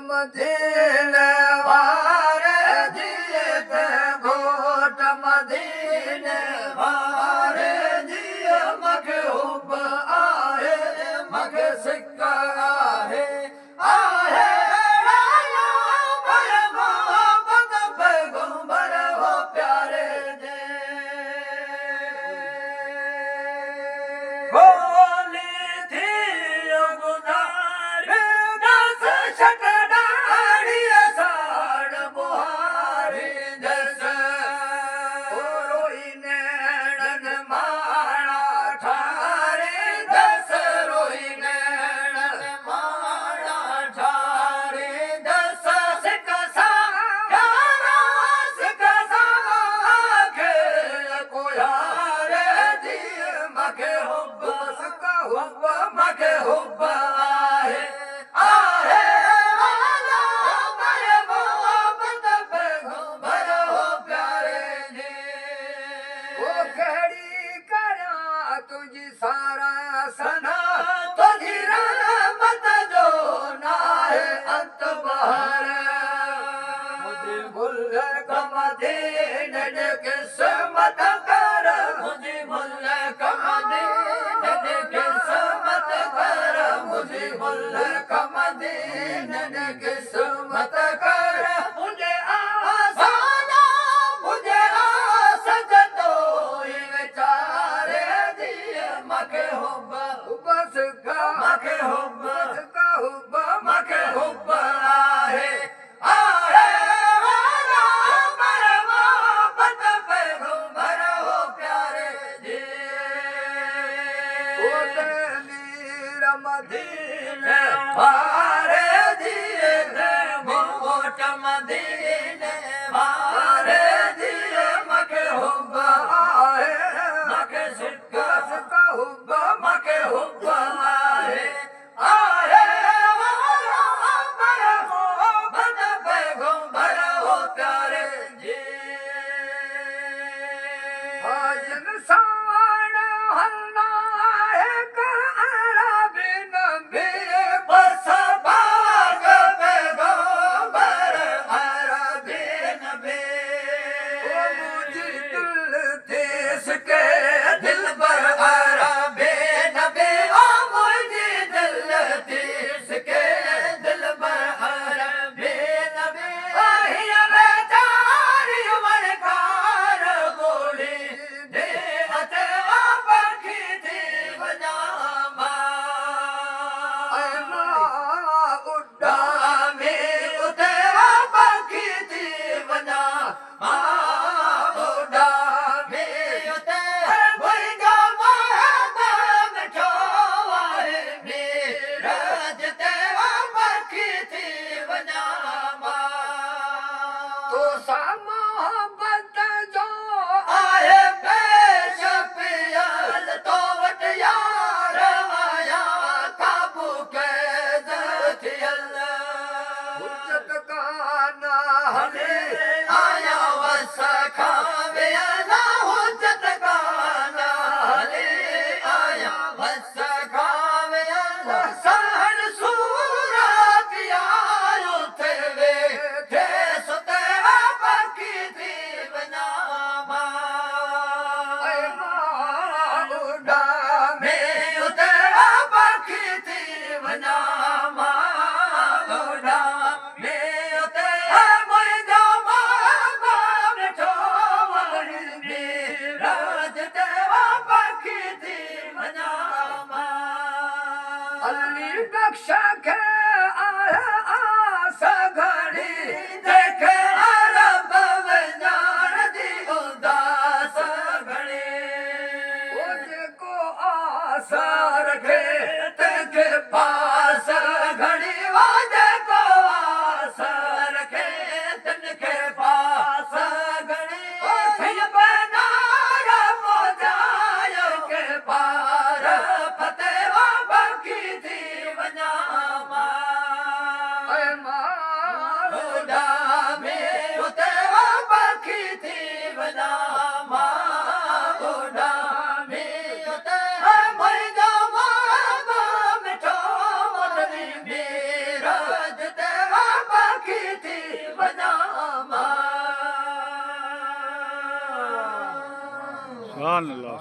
मदीने वारे जीत घोट मदीने वारे जी मखे हुब आहे मखे सिक आहे आहे राया भर मोहब्बत पैगंबर हो प्यारे जे बोली थी गुजारी दस शक तुझी सारा सना तुझी रहमत जो ना है अंत बहार मुझे भूल कमदीन किस्मत कर मुझे भूल कमदीन किस्मत कर मुझे भूल कमदीन किस्मत कर मुझे आसाना मुझे आसज तो बेचारे मखे हुब्बा बस का मखे हुब्बा का हुब्बा मखे हुब्बा आहे आहे वाला मरे मोहब्बत पैगंबर हो प्यारे जी ओ तेरी मदीने वारे जी मारोडा में उते पखी थी वञा मारोडा में उते मुंहिंजो मामा मिठो मुरली मेराज ते पखी थी वञा सुभान अल्लाह।